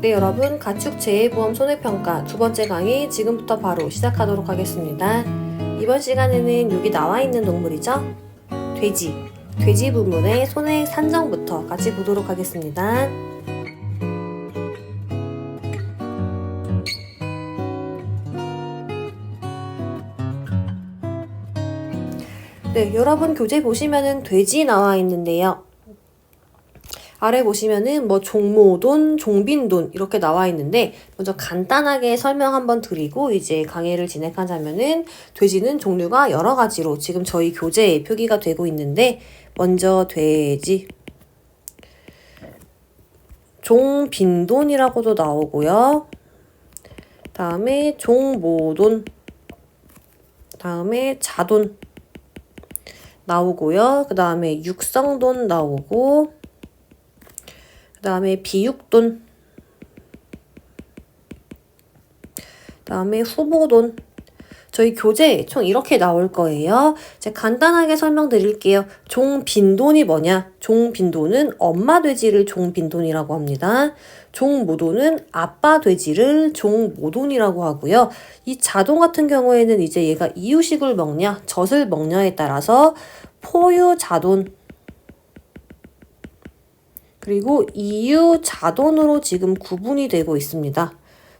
네, 여러분, 가축 재해보험 손해평가 두 번째 강의 지금부터 바로 시작하도록 하겠습니다. 이번 시간에는 여기 나와 있는 동물이죠? 돼지 부문의 손해액 산정부터 같이 보도록 하겠습니다. 네, 여러분 교재 보시면은 돼지 나와 있는데요. 아래 보시면은 뭐 종모돈, 종빈돈 이렇게 나와 있는데 먼저 간단하게 설명 한번 드리고 이제 강의를 진행하자면은 돼지는 종류가 여러 가지로 지금 저희 교재에 표기가 되고 있는데 먼저 돼지 종빈돈이라고도 나오고요. 다음에 종모돈, 다음에 자돈 나오고요. 그 다음에 육성돈 나오고 그 다음에 비육돈, 그 다음에 후보돈. 저희 교재에 총 이렇게 나올 거예요. 제가 간단하게 설명드릴게요. 종빈돈이 뭐냐? 종빈돈은 엄마 돼지를 종빈돈이라고 합니다. 종모돈은 아빠 돼지를 종모돈이라고 하고요. 이 자돈 같은 경우에는 이제 얘가 이유식을 먹냐, 젖을 먹냐에 따라서 포유자돈, 그리고 이유자돈으로 지금 구분이 되고 있습니다.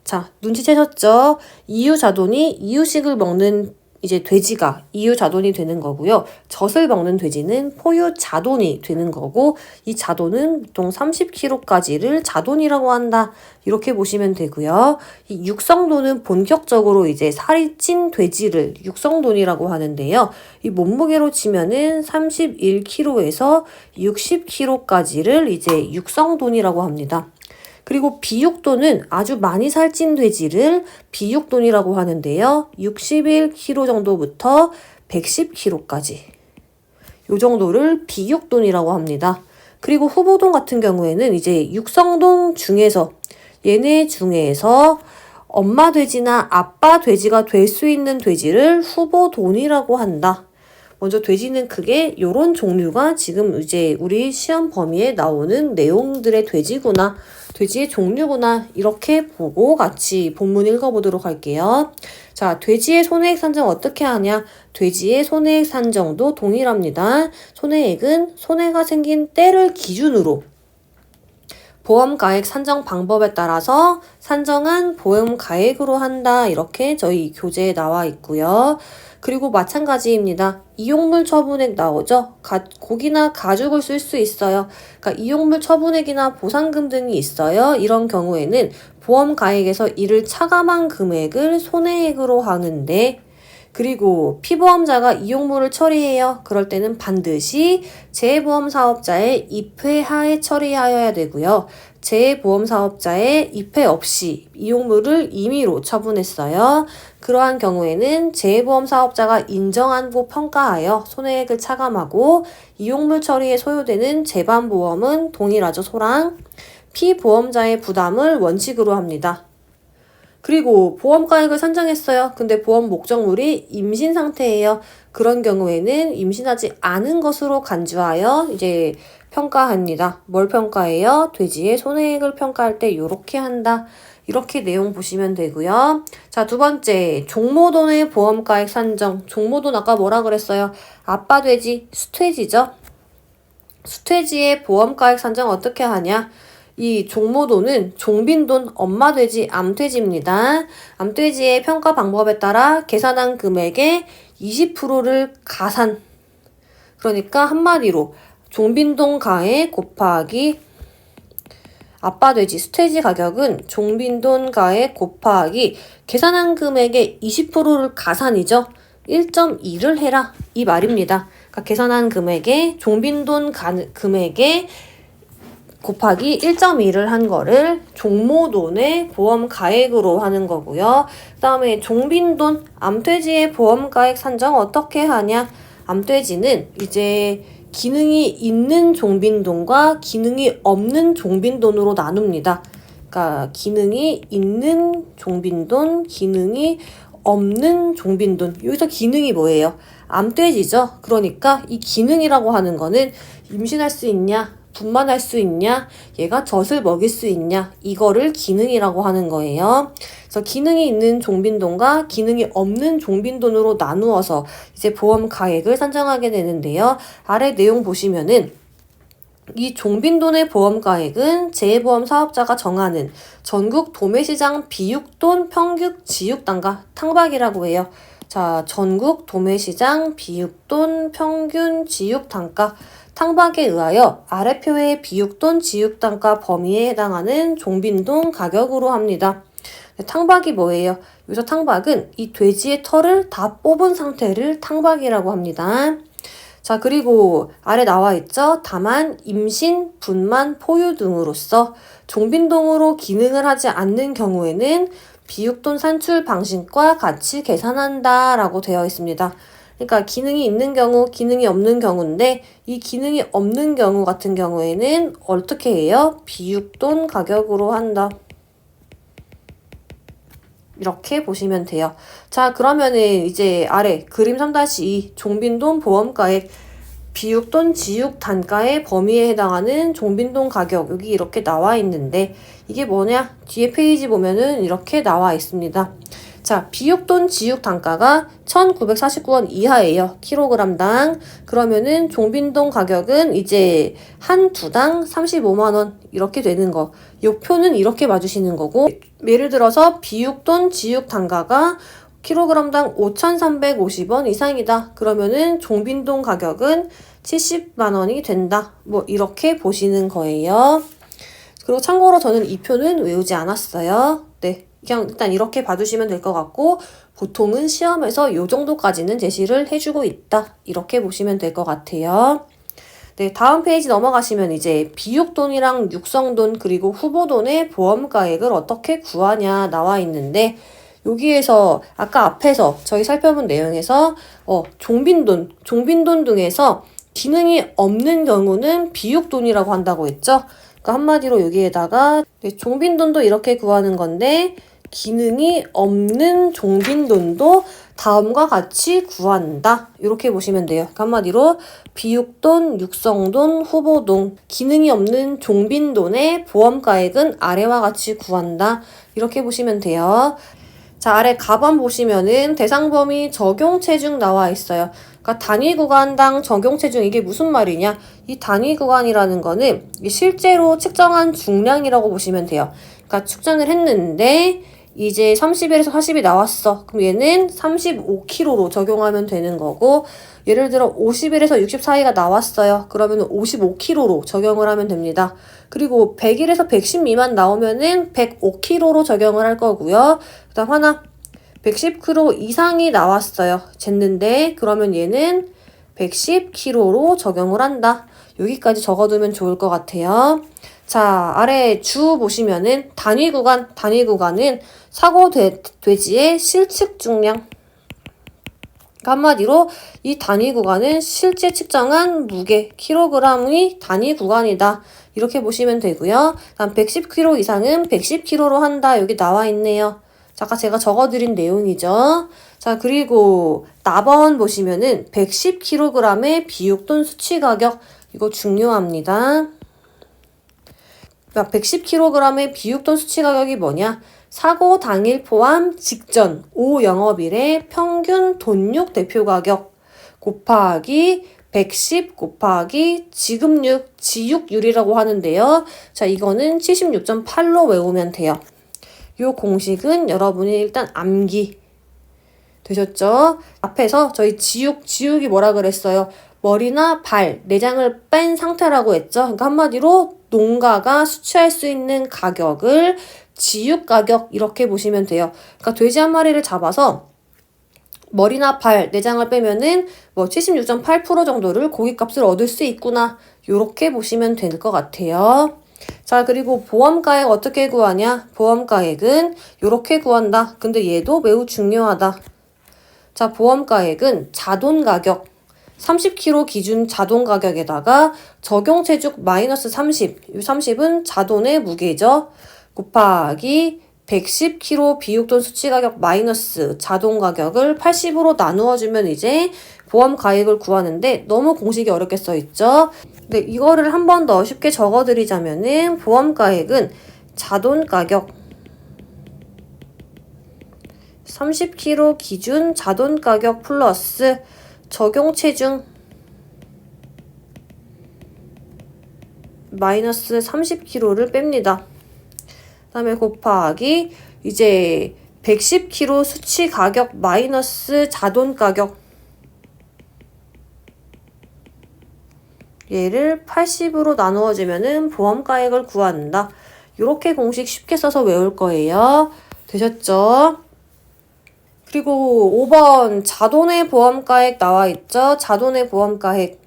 자, 눈치채셨죠? 이유자돈이 이유식을 먹는 이제 돼지가 이유자돈이 되는 거고요. 젖을 먹는 돼지는 포유자돈이 되는 거고 이 자돈은 보통 30kg까지를 자돈이라고 한다. 이렇게 보시면 되고요. 이 육성돈은 본격적으로 이제 살이 찐 돼지를 육성돈이라고 하는데요. 이 몸무게로 치면은 31kg에서 60kg까지를 이제 육성돈이라고 합니다. 그리고 비육돈은 아주 많이 살찐 돼지를 비육돈이라고 하는데요. 61kg 정도부터 110kg까지 요 정도를 비육돈이라고 합니다. 그리고 후보돈 같은 경우에는 이제 육성돈 중에서 얘네 중에서 엄마 돼지나 아빠 돼지가 될 수 있는 돼지를 후보돈이라고 한다. 먼저 돼지는 크게 요런 종류가 지금 이제 우리 시험 범위에 나오는 내용들의 돼지구나. 돼지의 종류구나. 이렇게 보고 같이 본문 읽어보도록 할게요. 자, 돼지의 손해액 산정 어떻게 하냐? 돼지의 손해액 산정도 동일합니다. 손해액은 손해가 생긴 때를 기준으로 보험가액 산정 방법에 따라서 산정한 보험가액으로 한다. 이렇게 저희 교재에 나와 있고요. 그리고 마찬가지입니다. 이용물 처분액 나오죠? 고기나 가죽을 쓸 수 있어요. 그러니까 이용물 처분액이나 보상금 등이 있어요. 이런 경우에는 보험가액에서 이를 차감한 금액을 손해액으로 하는데 그리고 피보험자가 이용물을 처리해요. 그럴 때는 반드시 재보험사업자의 입회하에 처리하여야 되고요. 재보험사업자의 입회 없이 이용물을 임의로 처분했어요. 그러한 경우에는 재보험사업자가 인정하고 평가하여 손해액을 차감하고 이용물 처리에 소요되는 재반보험은 동일하죠. 소랑 피보험자의 부담을 원칙으로 합니다. 그리고 보험가액을 산정했어요. 근데 보험 목적물이 임신 상태예요. 그런 경우에는 임신하지 않은 것으로 간주하여 이제 평가합니다. 뭘 평가해요? 돼지의 손해액을 평가할 때 이렇게 한다. 이렇게 내용 보시면 되고요. 자, 두 번째, 종모돈의 보험가액 산정. 종모돈 아까 뭐라 그랬어요? 아빠 돼지, 수퇴지죠? 수퇴지의 보험가액 산정 어떻게 하냐? 이 종모돈은 종빈돈, 엄마 돼지, 암돼지입니다. 암돼지의 평가 방법에 따라 계산한 금액의 20%를 가산. 그러니까 한마디로 종빈돈 가액 곱하기 아빠 돼지 수퇴지 가격은 종빈돈 가액 곱하기 계산한 금액의 20%를 가산이죠. 1.2를 해라. 이 말입니다. 그러니까 계산한 금액의 종빈돈 금액의 곱하기 1.2를 한 거를 종모돈의 보험가액으로 하는 거고요. 그 다음에 종빈돈, 암돼지의 보험가액 산정 어떻게 하냐? 암돼지는 이제 기능이 있는 종빈돈과 기능이 없는 종빈돈으로 나눕니다. 그러니까 기능이 있는 종빈돈, 기능이 없는 종빈돈. 여기서 기능이 뭐예요? 암돼지죠. 그러니까 이 기능이라고 하는 거는 임신할 수 있냐? 분만할 수 있냐, 얘가 젖을 먹일 수 있냐, 이거를 기능이라고 하는 거예요. 그래서 기능이 있는 종빈돈과 기능이 없는 종빈돈으로 나누어서 이제 보험 가액을 산정하게 되는데요. 아래 내용 보시면은 이 종빈돈의 보험가액은 재해보험 사업자가 정하는 전국 도매시장 비육돈 평균 지육단가 탕박이라고 해요. 자, 전국 도매시장 비육돈 평균 지육단가 탕박에 의하여 아래 표의 비육돈 지육단가 범위에 해당하는 종빈돈 가격으로 합니다. 탕박이 뭐예요? 여기서 탕박은 이 돼지의 털을 다 뽑은 상태를 탕박이라고 합니다. 자, 그리고 아래 나와 있죠. 다만 임신, 분만, 포유 등으로서 종빈돈으로 기능을 하지 않는 경우에는 비육돈 산출 방식과 같이 계산한다 라고 되어 있습니다. 그러니까 기능이 있는 경우, 기능이 없는 경우인데 이 기능이 없는 경우 같은 경우에는 어떻게 해요? 비육돈 가격으로 한다. 이렇게 보시면 돼요. 자, 그러면은 이제 아래 그림 3-2 종빈돈 보험가액 비육돈 지육 단가의 범위에 해당하는 종빈돈 가격 여기 이렇게 나와 있는데 이게 뭐냐? 뒤에 페이지 보면은 이렇게 나와 있습니다. 자, 비육돈 지육 단가가 1,949원 이하예요. 킬로그램당. 그러면은 종빈돈 가격은 이제 한 두당 35만원 이렇게 되는 거. 이 표는 이렇게 봐주시는 거고 예를 들어서 비육돈 지육 단가가 킬로그램당 5,350원 이상이다. 그러면은 종빈돈 가격은 70만원이 된다. 뭐 이렇게 보시는 거예요. 그리고 참고로 저는 이 표는 외우지 않았어요. 네, 그냥 일단 이렇게 봐주시면 될 것 같고 보통은 시험에서 요 정도까지는 제시를 해주고 있다. 이렇게 보시면 될 것 같아요. 네, 다음 페이지 넘어가시면 이제 비육돈이랑 육성돈 그리고 후보돈의 보험가액을 어떻게 구하냐 나와 있는데 여기에서 아까 앞에서 저희 살펴본 내용에서 종빈돈 등에서 기능이 없는 경우는 비육돈이라고 한다고 했죠. 그러니까 한마디로 여기에다가 종빈돈도 이렇게 구하는 건데 기능이 없는 종빈돈도 다음과 같이 구한다. 이렇게 보시면 돼요. 그러니까 한마디로 비육돈, 육성돈, 후보돈, 기능이 없는 종빈돈의 보험가액은 아래와 같이 구한다. 이렇게 보시면 돼요. 자, 아래 가번 보시면은 대상 범위 적용 체중 나와 있어요. 그러니까 단위 구간당 적용 체중 이게 무슨 말이냐? 이 단위 구간이라는 거는 실제로 측정한 중량이라고 보시면 돼요. 그러니까 측정을 했는데 이제 30에서 40이 나왔어. 그럼 얘는 35kg로 적용하면 되는 거고 예를 들어 50일에서 60 사이가 나왔어요. 그러면 55kg로 적용을 하면 됩니다. 그리고 100일에서 110 미만 나오면은 105kg로 적용을 할 거고요. 그 다음 하나 110kg 이상이 나왔어요. 쟀는데 그러면 얘는 110kg로 적용을 한다. 여기까지 적어두면 좋을 것 같아요. 자, 아래 주 보시면은 단위 구간은 사고 돼지의 실측 중량. 한마디로 이 단위 구간은 실제 측정한 무게, 킬로그램의 단위 구간이다. 이렇게 보시면 되고요. 다음 110kg 이상은 110kg로 한다. 여기 나와 있네요. 아까 제가 적어드린 내용이죠. 자, 그리고 나번 보시면은 110kg의 비육돈 수치 가격. 이거 중요합니다. 110kg의 비육돈 수치 가격이 뭐냐? 사고 당일 포함 직전 5영업일의 평균 돈육 대표 가격 곱하기 110 곱하기 지급육, 지육률이라고 하는데요. 자, 이거는 76.8로 외우면 돼요. 요 공식은 여러분이 일단 암기 되셨죠? 앞에서 저희 지육이 뭐라 그랬어요? 머리나 발, 내장을 뺀 상태라고 했죠? 그러니까 한마디로 농가가 수취할 수 있는 가격을 지육 가격 이렇게 보시면 돼요. 그러니까 돼지 한 마리를 잡아서 머리나 발, 내장을 빼면은 뭐 76.8% 정도를 고기값을 얻을 수 있구나. 요렇게 보시면 될 것 같아요. 자, 그리고 보험가액 어떻게 구하냐? 보험가액은 요렇게 구한다. 근데 얘도 매우 중요하다. 자, 보험가액은 자돈가격 30kg 기준 자돈가격에다가 적용체중 마이너스 30, 이 30은 자돈의 무게죠. 곱하기 110kg 비육돈 수치가격 마이너스 자돈가격을 80으로 나누어주면 이제 보험 가액을 구하는데 너무 공식이 어렵게 써 있죠. 네, 이거를 한 번 더 쉽게 적어드리자면은 보험 가액은 자돈 가격 30km 기준 자돈 가격 플러스 적용 체중 마이너스 30km를 뺍니다. 그다음에 곱하기 이제 110km 수치 가격 마이너스 자돈 가격 얘를 80으로 나누어주면은 보험 가액을 구한다. 이렇게 공식 쉽게 써서 외울 거예요. 되셨죠? 그리고 5번 자돈의 보험 가액 나와 있죠? 자돈의 보험 가액.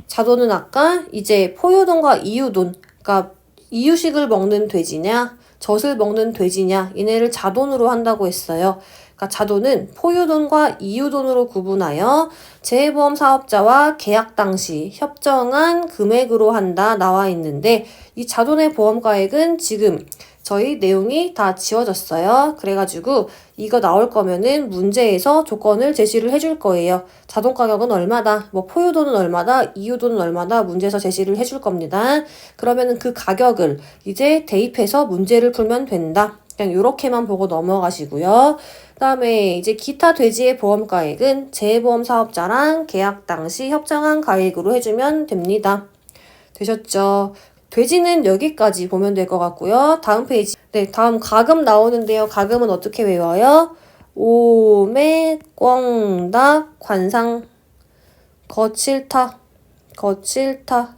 자돈은 아까 이제 포유돈과 이유돈, 그러니까 이유식을 먹는 돼지냐, 젖을 먹는 돼지냐, 얘네를 자돈으로 한다고 했어요. 그러니까 자돈은 포유돈과 이유돈으로 구분하여 재해보험 사업자와 계약 당시 협정한 금액으로 한다 나와 있는데 이 자돈의 보험 가액은 지금 저희 내용이 다 지워졌어요. 그래가지고 이거 나올 거면은 문제에서 조건을 제시를 해줄 거예요. 자동 가격은 얼마다, 뭐 포유돈은 얼마다, 이유돈은 얼마다 문제에서 제시를 해줄 겁니다. 그러면은 그 가격을 이제 대입해서 문제를 풀면 된다. 그냥 요렇게만 보고 넘어가시고요. 그 다음에 이제 기타 돼지의 보험 가액은 재해보험 사업자랑 계약 당시 협정한 가액으로 해주면 됩니다. 되셨죠? 돼지는 여기까지 보면 될 것 같고요. 다음 페이지. 네, 다음 가금 나오는데요. 가금은 어떻게 외워요? 오매, 꽝다, 관상, 거칠타, 거칠타.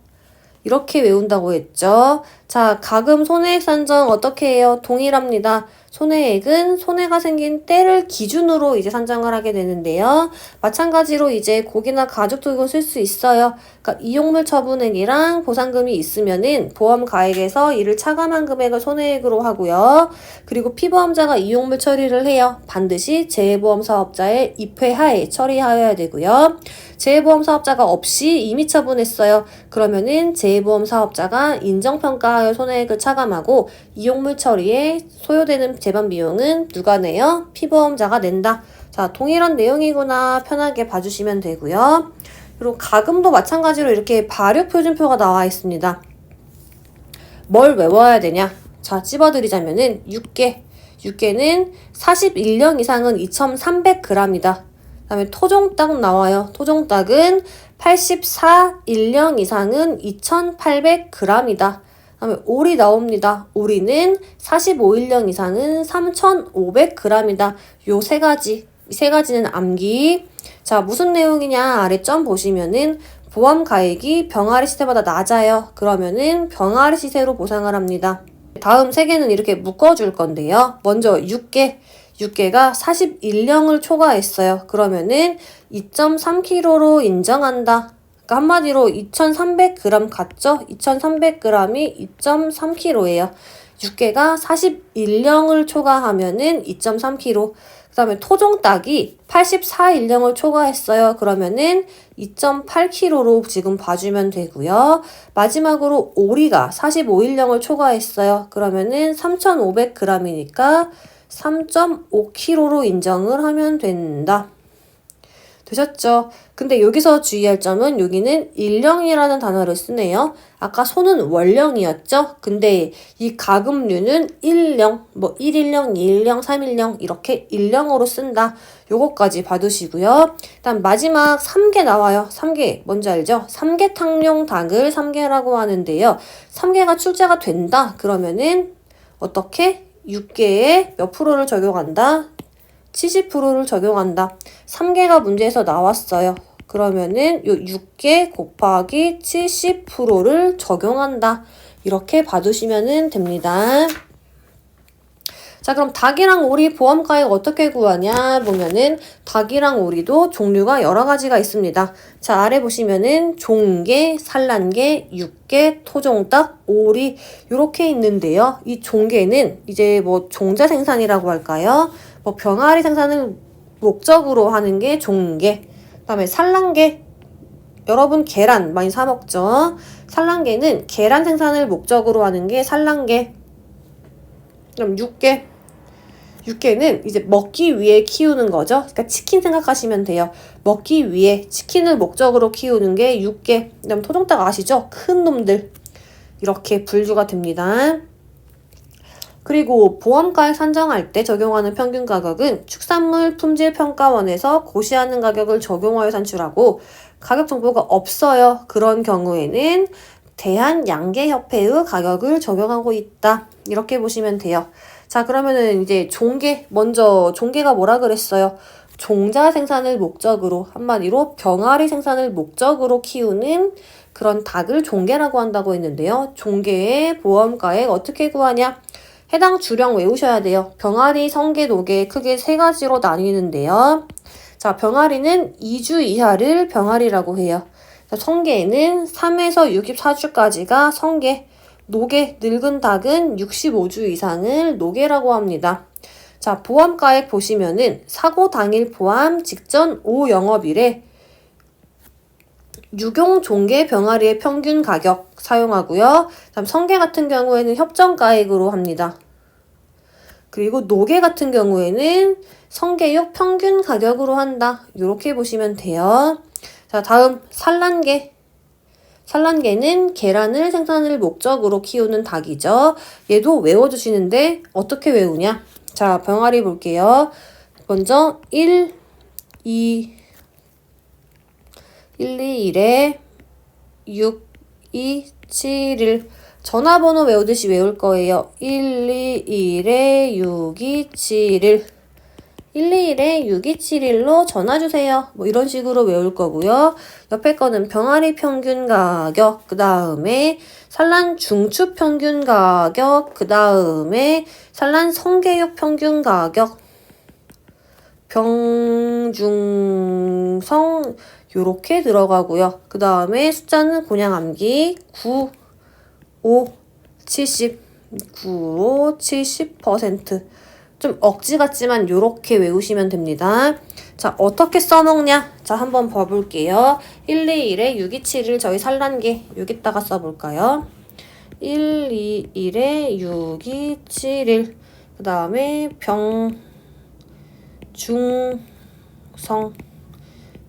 이렇게 외운다고 했죠. 자, 가금 손해액 산정 어떻게 해요? 동일합니다. 손해액은 손해가 생긴 때를 기준으로 이제 산정을 하게 되는데요. 마찬가지로 이제 고기나 가죽도 쓸 수 있어요. 그러니까 이용물 처분액이랑 보상금이 있으면은 보험 가액에서 이를 차감한 금액을 손해액으로 하고요. 그리고 피보험자가 이용물 처리를 해요. 반드시 재해보험 사업자의 입회하에 처리하여야 되고요. 재해보험 사업자가 없이 임의 처분했어요. 그러면은 재해보험 사업자가 인정평가하여 손해액을 차감하고 이용물 처리에 소요되는 재반 비용은 누가 내요? 피보험자가 낸다. 자, 동일한 내용이구나 편하게 봐주시면 되고요. 그리고 가금도 마찬가지로 이렇게 발효표준표가 나와 있습니다. 뭘 외워야 되냐? 자, 찝어드리자면은 6개. 6개는 41령 이상은 2,300g이다. 그 다음에 토종닭 나와요. 토종닭은 84일령 이상은 2,800g이다. 그 다음에 오리 나옵니다. 오리는 45일령 이상은 3,500g이다. 요 세 가지. 이 세 가지는 암기. 자, 무슨 내용이냐 아래 점 보시면은 보험 가액이 병아리 시세보다 낮아요. 그러면은 병아리 시세로 보상을 합니다. 다음 세 개는 이렇게 묶어줄 건데요. 먼저 6개. 6개가 41령을 초과했어요. 그러면은 2.3kg로 인정한다. 그러니까 한마디로 2,300g 같죠? 2,300g이 2.3kg예요. 6개가 41령을 초과하면은 2.3kg. 그 다음에 토종닭이 84일령을 초과했어요. 그러면은 2.8kg로 지금 봐주면 되고요. 마지막으로 오리가 45일령을 초과했어요. 그러면은 3,500g이니까 3.5kg로 인정을 하면 된다. 되셨죠? 근데 여기서 주의할 점은 여기는 일령이라는 단어를 쓰네요. 아까 소는 월령이었죠? 근데 이 가금류는 1령, 뭐 1일령, 2일령, 3일령 이렇게 일령으로 쓴다. 요거까지 봐두시고요. 일단 마지막 3개 나와요. 3개 뭔지 알죠? 삼계탕용 닭을 3개라고 하는데요. 3개가 출제가 된다. 그러면은 어떻게? 6개에 몇 프로를 적용한다? 70%를 적용한다. 3개가 문제에서 나왔어요. 그러면은 요 6개 곱하기 70%를 적용한다. 이렇게 봐두시면 됩니다. 자, 그럼 닭이랑 오리 보험 가액 어떻게 구하냐 보면은 닭이랑 오리도 종류가 여러 가지가 있습니다. 자, 아래 보시면은 종계, 산란계, 육계, 토종닭, 오리 이렇게 있는데요. 이 종계는 이제 뭐 종자 생산이라고 할까요? 뭐 병아리 생산을 목적으로 하는 게 종계. 그다음에 산란계. 여러분 계란 많이 사 먹죠? 산란계는 계란 생산을 목적으로 하는 게 산란계. 그럼 육계. 육개는 이제 먹기 위해 키우는 거죠. 그러니까 치킨 생각하시면 돼요. 먹기 위해 치킨을 목적으로 키우는 게 육개. 그다음 토종닭 아시죠? 큰 놈들. 이렇게 분류가 됩니다. 그리고 보험가액 산정할 때 적용하는 평균 가격은 축산물 품질평가원에서 고시하는 가격을 적용하여 산출하고 가격 정보가 없어요. 그런 경우에는 대한양계협회의 가격을 적용하고 있다. 이렇게 보시면 돼요. 자, 그러면은 이제 먼저 종계가 뭐라 그랬어요? 종자 생산을 목적으로, 한마디로 병아리 생산을 목적으로 키우는 그런 닭을 종계라고 한다고 했는데요. 종계의 보험가액 어떻게 구하냐? 해당 주령 외우셔야 돼요. 병아리, 성게, 노게 크게 3가지로 나뉘는데요. 자, 병아리는 2주 이하를 병아리라고 해요. 성게는 3에서 64주까지가 성게, 노게, 늙은 닭은 65주 이상을 노게라고 합니다. 자, 보험가액 보시면은 사고 당일 포함 직전 5영업일에 육용 종계 병아리의 평균 가격 사용하고요. 다음 성게 같은 경우에는 협정가액으로 합니다. 그리고 노게 같은 경우에는 성게육 평균 가격으로 한다. 이렇게 보시면 돼요. 자, 다음 산란계. 산란계는 계란을 생산을 목적으로 키우는 닭이죠. 얘도 외워주시는데 어떻게 외우냐? 자, 병아리 볼게요. 먼저 1, 2, 121에 6, 2, 7, 1 전화번호 외우듯이 외울 거예요. 121에 6271 121에 6271로 전화주세요. 뭐 이런 식으로 외울 거고요. 옆에 거는 병아리 평균 가격, 그 다음에 산란 중추 평균 가격, 그 다음에 산란 성게육 평균 가격, 병중성 요렇게 들어가고요. 그 다음에 숫자는 그냥 암기 9, 5, 70, 9, 70%. 좀 억지 같지만 요렇게 외우시면 됩니다. 자, 어떻게 써먹냐? 자, 한번 봐볼게요. 121에 6271 저희 산란계 여기다가 써볼까요? 121에 6271 그 다음에 병중성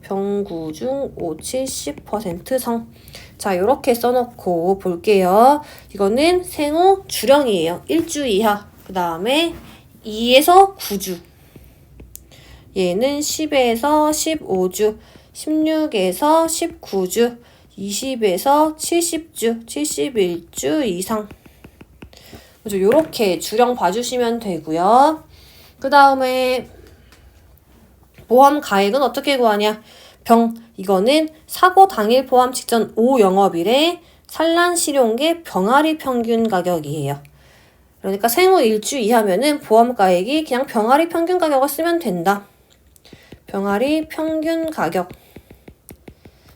병구중 5, 70% 성. 자, 요렇게 써놓고 볼게요. 이거는 생후 주령이에요. 1주 이하. 그 다음에 2에서 9주. 얘는 10에서 15주, 16에서 19주, 20에서 70주, 71주 이상. 그죠? 요렇게 주령 봐주시면 되고요. 그 다음에 보험 가액은 어떻게 구하냐? 이거는 사고 당일 포함 직전 5영업일에 산란 실용계 병아리 평균 가격이에요. 그러니까 생후 1주 이하면은 보험가액이 그냥 병아리 평균 가격을 쓰면 된다. 병아리 평균 가격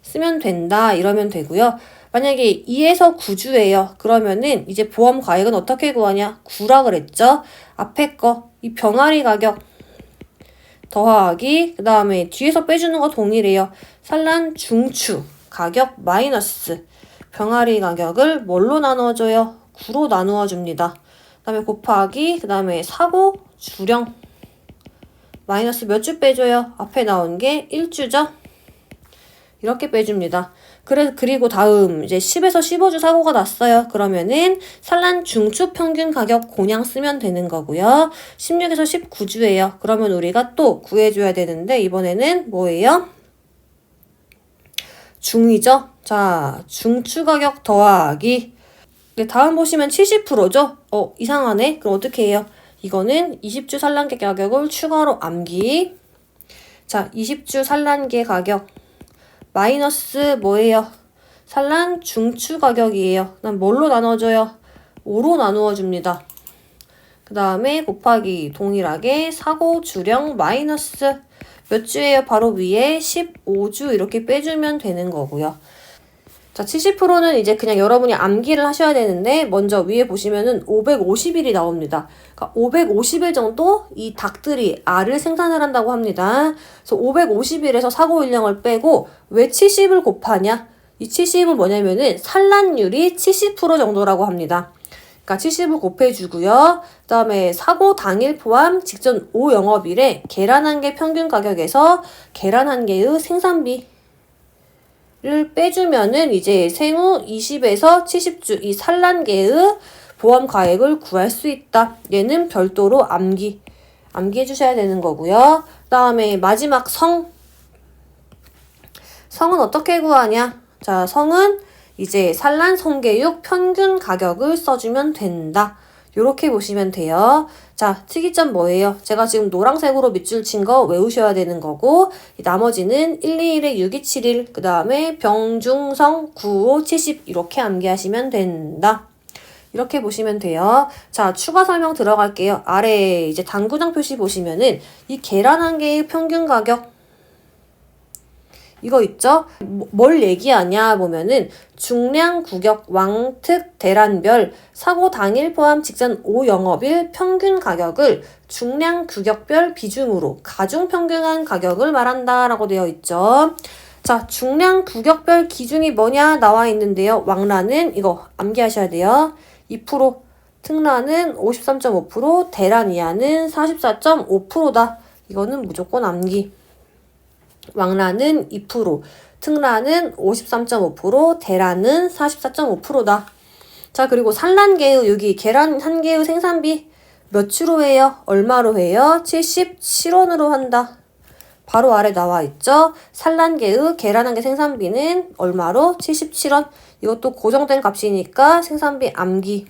쓰면 된다 이러면 되고요. 만약에 2에서 9주예요. 그러면은 이제 보험가액은 어떻게 구하냐? 9라 그랬죠? 앞에 거 이 병아리 가격 더하기 그 다음에 뒤에서 빼주는 거 동일해요. 산란 중추 가격 마이너스 병아리 가격을 뭘로 나누어줘요? 9로 나누어 줍니다. 그 다음에 곱하기 그 다음에 사고 주령 마이너스 몇 주 빼줘요? 앞에 나온 게 1주죠? 이렇게 빼줍니다. 그리고 다음 이제 10에서 15주 사고가 났어요. 그러면은 산란 중추 평균 가격 그냥 쓰면 되는 거고요. 16에서 19주예요. 그러면 우리가 또 구해줘야 되는데 이번에는 뭐예요? 중이죠? 자, 중추 가격 더하기 다음 보시면 70%죠? 이상하네? 그럼 어떻게 해요? 이거는 20주 산란계 가격을 추가로 암기. 자, 20주 산란계 가격 마이너스 뭐예요? 산란 중추 가격이에요. 그다음 뭘로 나눠줘요? 5로 나누어 줍니다. 그 다음에 곱하기 동일하게 사고 주령 마이너스 몇 주예요? 바로 위에 15주 이렇게 빼주면 되는 거고요. 자, 70%는 이제 그냥 여러분이 암기를 하셔야 되는데 먼저 위에 보시면은 550일이 나옵니다. 그러니까 550일 정도 이 닭들이 알을 생산을 한다고 합니다. 그래서 550일에서 사고 일령을 빼고 왜 70을 곱하냐? 이 70은 뭐냐면은 산란율이 70% 정도라고 합니다. 그러니까 70을 곱해주고요. 그 다음에 사고 당일 포함 직전 5영업일에 계란 한 개 평균 가격에서 계란 한 개의 생산비를 빼주면은 이제 생후 20에서 70주 이 산란계의 보험 가액을 구할 수 있다. 얘는 별도로 암기해 주셔야 되는 거고요. 그 다음에 마지막 성은 어떻게 구하냐? 자, 성은 이제 산란 성계육 평균 가격을 써주면 된다. 요렇게 보시면 돼요. 자, 특이점 뭐예요? 제가 지금 노란색으로 밑줄 친 거 외우셔야 되는 거고, 나머지는 121에 6271, 그 다음에 병중성 9570 이렇게 암기하시면 된다. 이렇게 보시면 돼요. 자, 추가 설명 들어갈게요. 아래 이제 당구장 표시 보시면은 이 계란 한 개의 평균 가격 이거 있죠? 뭘 얘기하냐 보면은 중량 구격 왕특 대란별 사고 당일 포함 직전 5영업일 평균 가격을 중량 규격별 비중으로 가중 평균한 가격을 말한다 라고 되어 있죠. 자, 중량 규격별 기준이 뭐냐 나와 있는데요. 왕란은 이거 암기하셔야 돼요. 2%, 특란은 53.5%, 대란 이하는 44.5%다. 이거는 무조건 암기. 왕란은 2%, 특란은 53.5%, 대란은 44.5%다. 자, 그리고 산란계의 여기 계란 한 개의 생산비 몇 주로 해요? 얼마로 해요? 77원으로 한다. 바로 아래 나와 있죠? 산란계의 계란 한 개 생산비는 얼마로? 77원. 이것도 고정된 값이니까 생산비 암기.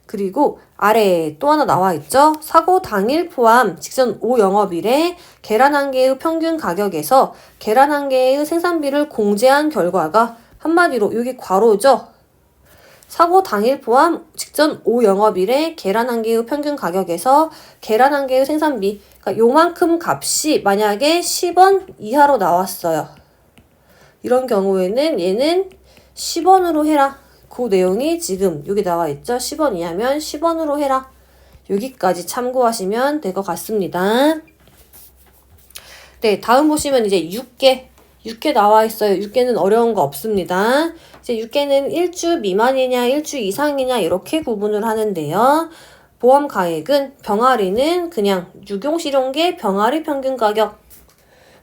그리고 아래 또 하나 나와 있죠? 사고 당일 포함 직전 5영업일에 계란 한 개의 평균 가격에서 계란 한 개의 생산비를 공제한 결과가 한마디로 여기 괄호죠? 사고 당일 포함 직전 5영업일에 계란 한 개의 평균 가격에서 계란 한 개의 생산비 그러니까 요만큼 값이 만약에 10원 이하로 나왔어요. 이런 경우에는 얘는 10원으로 해라. 그 내용이 지금 여기 나와 있죠. 10원 이하면 10원으로 해라. 여기까지 참고하시면 될 것 같습니다. 네, 다음 보시면 이제 6개 나와 있어요. 6개는 어려운 거 없습니다. 이제 6개는 1주 미만이냐 1주 이상이냐 이렇게 구분을 하는데요. 보험 가액은 병아리는 그냥 유용실용계 병아리 평균 가격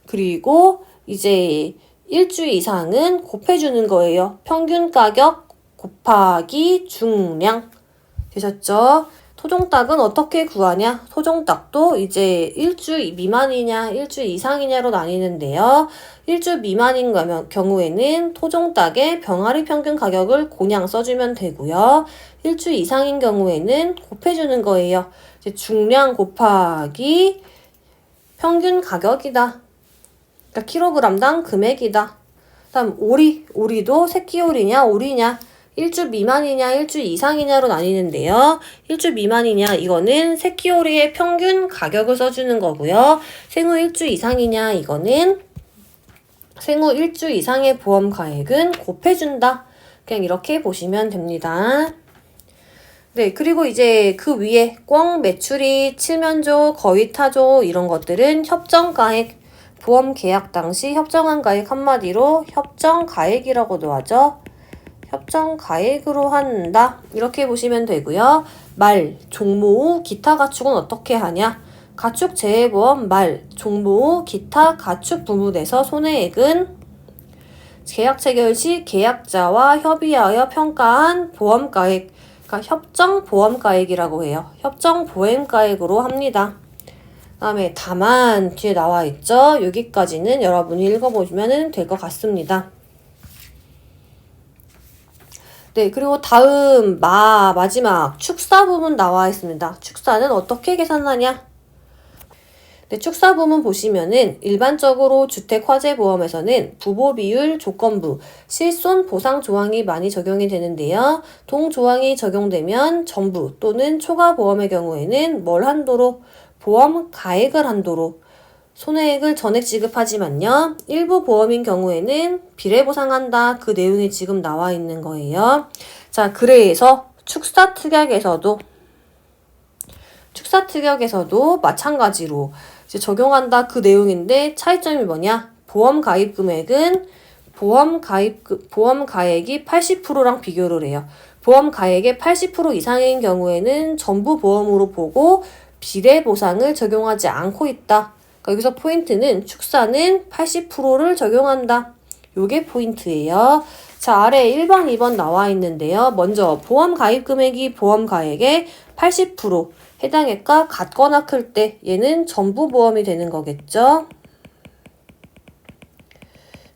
그리고 이제 1주 이상은 곱해주는 거예요. 평균 가격 곱하기 중량 되셨죠? 토종닭은 어떻게 구하냐? 토종닭도 이제 1주 미만이냐 1주 이상이냐로 나뉘는데요. 1주 미만인 경우에는 토종닭의 병아리 평균 가격을 그냥 써주면 되고요. 1주 이상인 경우에는 곱해주는 거예요. 이제 중량 곱하기 평균 가격이다. 그러니까 킬로그램당 금액이다. 다음 오리도 새끼오리냐 오리냐 1주 미만이냐 1주 이상이냐로 나뉘는데요. 1주 미만이냐 이거는 새끼오리의 평균 가격을 써주는 거고요. 생후 1주 이상이냐 이거는 생후 1주 이상의 보험 가액은 곱해준다. 그냥 이렇게 보시면 됩니다. 네, 그리고 이제 그 위에 꽝 매출이 칠면조, 거위타조 이런 것들은 협정가액, 보험 계약 당시 협정한 가액 한마디로 협정가액이라고도 하죠. 협정가액으로 한다. 이렇게 보시면 되고요. 말, 종모 후 기타 가축은 어떻게 하냐? 가축 재해보험 말, 종모 후 기타 가축 부문에서 손해액은 계약 체결 시 계약자와 협의하여 평가한 보험가액, 그러니까 협정 보험가액이라고 해요. 협정 보험가액으로 합니다. 다음에 다만 뒤에 나와 있죠. 여기까지는 여러분이 읽어보시면 될 것 같습니다. 네, 그리고 다음 마지막 축사 부분 나와 있습니다. 축사는 어떻게 계산하냐? 네, 축사 부분 보시면은 일반적으로 주택화재보험에서는 부보비율 조건부, 실손 보상 조항이 많이 적용이 되는데요. 동조항이 적용되면 전부 또는 초과보험의 경우에는 뭘 한도로? 보험 가액을 한도로 손해액을 전액 지급하지만요. 일부 보험인 경우에는 비례보상한다. 그 내용이 지금 나와 있는 거예요. 자, 그래서 축사특약에서도 마찬가지로 이제 적용한다. 그 내용인데 차이점이 뭐냐? 보험 가입 금액은 보험 가액이 80%랑 비교를 해요. 보험 가액의 80% 이상인 경우에는 전부 보험으로 보고 비례 보상을 적용하지 않고 있다. 그러니까 여기서 포인트는 축사는 80%를 적용한다. 요게 포인트예요. 자, 아래 1번, 2번 나와 있는데요. 먼저 보험 가입 금액이 보험 가액의 80% 해당액과 같거나 클 때 얘는 전부 보험이 되는 거겠죠.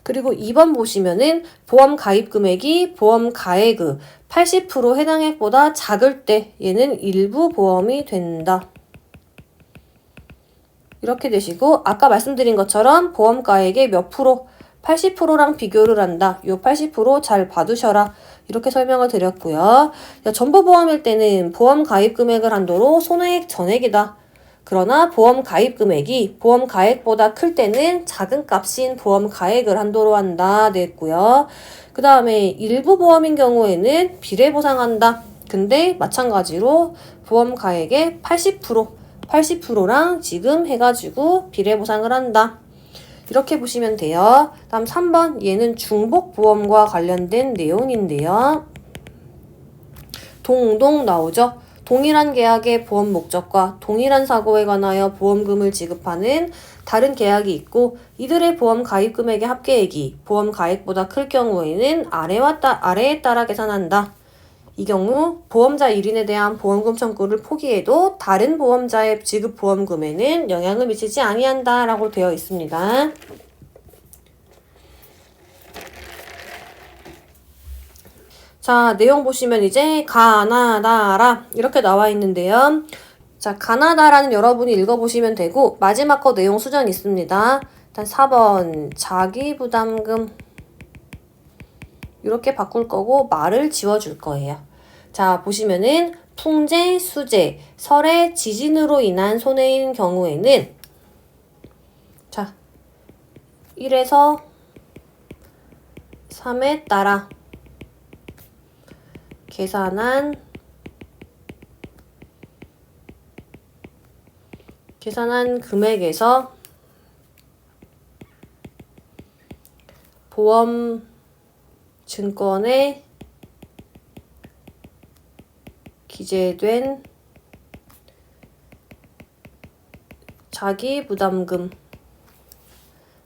그리고 2번 보시면은 보험 가입 금액이 보험 가액의 80% 해당액보다 작을 때 얘는 일부 보험이 된다. 이렇게 되시고 아까 말씀드린 것처럼 보험 가액의 몇 프로 80%랑 비교를 한다. 요 80% 잘 봐두셔라. 이렇게 설명을 드렸고요. 전부 보험일 때는 보험 가입 금액을 한도로 손해액 전액이다. 그러나 보험 가입 금액이 보험 가액보다 클 때는 작은 값인 보험 가액을 한도로 한다. 됐고요. 그 다음에 일부 보험인 경우에는 비례 보상한다. 근데 마찬가지로 보험 가액의 80%랑 지금 해가지고 비례 보상을 한다. 이렇게 보시면 돼요. 다음 3번 얘는 중복보험과 관련된 내용인데요. 동동 나오죠. 동일한 계약의 보험 목적과 동일한 사고에 관하여 보험금을 지급하는 다른 계약이 있고 이들의 보험 가입 금액의 합계액이 보험 가액보다 클 경우에는 아래에 따라 계산한다. 이 경우 보험자 1인에 대한 보험금 청구를 포기해도 다른 보험자의 지급 보험금에는 영향을 미치지 아니한다 라고 되어 있습니다. 자, 내용 보시면 이제 가나다라 이렇게 나와 있는데요. 자, 가나다라는 여러분이 읽어보시면 되고 마지막 거 내용 수정 있습니다. 일단 4번 자기부담금 이렇게 바꿀 거고 말을 지워줄 거예요. 자, 보시면은 풍재, 수재, 설의 지진으로 인한 손해인 경우에는 자, 1에서 3에 따라 계산한 금액에서 보험 증권에 기재된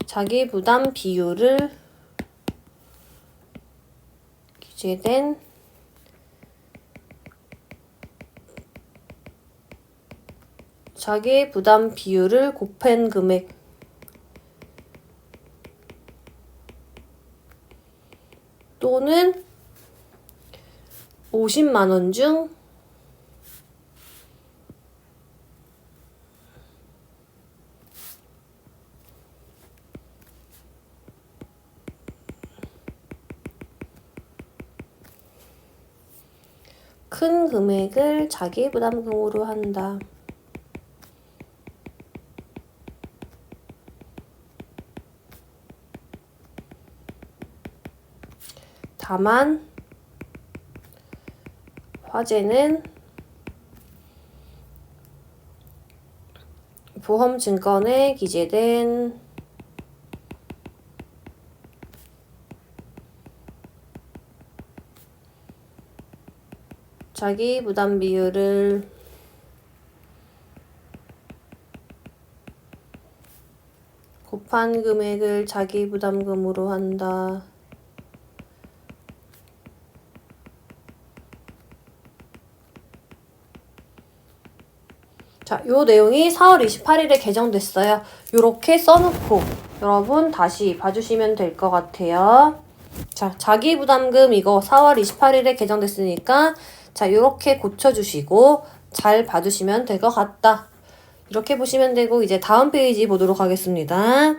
자기부담 비율을 기재된 자기부담 비율을 곱한 금액 또는 50만 원 중 큰 금액을 자기부담금으로 한다. 다만 화재는 보험증권에 기재된 자기부담 비율을 곱한 금액을 자기부담금으로 한다. 자, 요 내용이 4월 28일에 개정됐어요. 요렇게 써놓고 여러분 다시 봐주시면 될 것 같아요. 자, 자기부담금 이거 4월 28일에 개정됐으니까 자, 요렇게 고쳐주시고 잘 봐주시면 될 것 같다. 이렇게 보시면 되고 이제 다음 페이지 보도록 하겠습니다.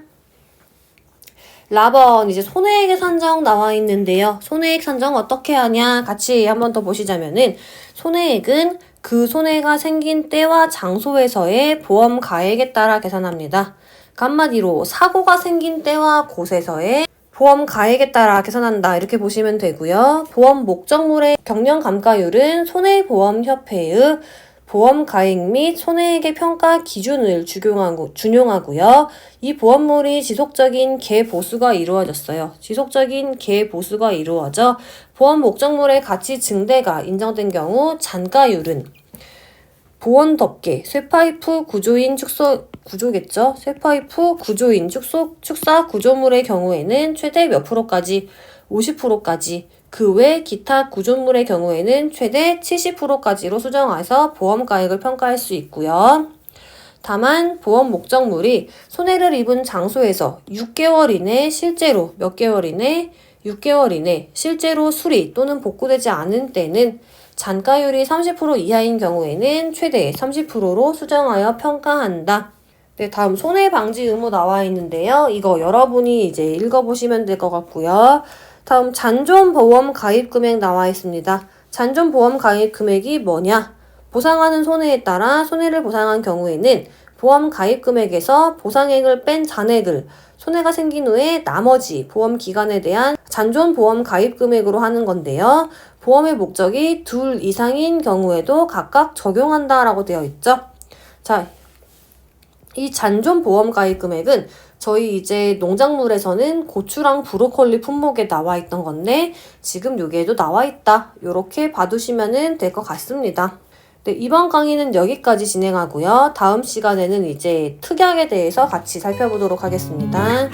라번 이제 손해액의 산정 나와 있는데요. 손해액 산정 어떻게 하냐 같이 한번 더 보시자면은 손해액은 그 손해가 생긴 때와 장소에서의 보험 가액에 따라 계산합니다. 한마디로 사고가 생긴 때와 곳에서의 보험 가액에 따라 계산한다 이렇게 보시면 되고요. 보험 목적물의 경영 감가율은 손해보험협회의 보험 가액 및 손해액의 평가 기준을 준용하고요. 이 보험물이 지속적인 개보수가 이루어졌어요. 지속적인 개보수가 이루어져 보험 목적물의 가치 증대가 인정된 경우 잔가율은 보온덮개, 쇠파이프 구조인 구조겠죠? 쇠파이프 구조인 축사 구조물의 경우에는 최대 몇 프로까지? 50%까지. 그 외 기타 구조물의 경우에는 최대 70%까지로 수정해서 보험가액을 평가할 수 있고요. 다만 보험 목적물이 손해를 입은 장소에서 6개월 이내 실제로 몇 개월 이내? 6개월 이내 실제로 수리 또는 복구되지 않은 때는 잔가율이 30% 이하인 경우에는 최대 30%로 수정하여 평가한다. 네, 다음 손해방지 의무 나와 있는데요. 이거 여러분이 이제 읽어보시면 될 것 같고요. 다음 잔존보험 가입 금액 나와 있습니다. 잔존보험 가입 금액이 뭐냐? 보상하는 손해에 따라 손해를 보상한 경우에는 보험 가입 금액에서 보상액을 뺀 잔액을 손해가 생긴 후에 나머지 보험 기간에 대한 잔존보험 가입 금액으로 하는 건데요. 보험의 목적이 둘 이상인 경우에도 각각 적용한다라고 되어 있죠. 자, 이 잔존보험 가입 금액은 저희 이제 농작물에서는 고추랑 브로콜리 품목에 나와 있던 건데 지금 여기에도 나와 있다. 이렇게 봐두시면 될 것 같습니다. 네, 이번 강의는 여기까지 진행하고요. 다음 시간에는 이제 특약에 대해서 같이 살펴보도록 하겠습니다.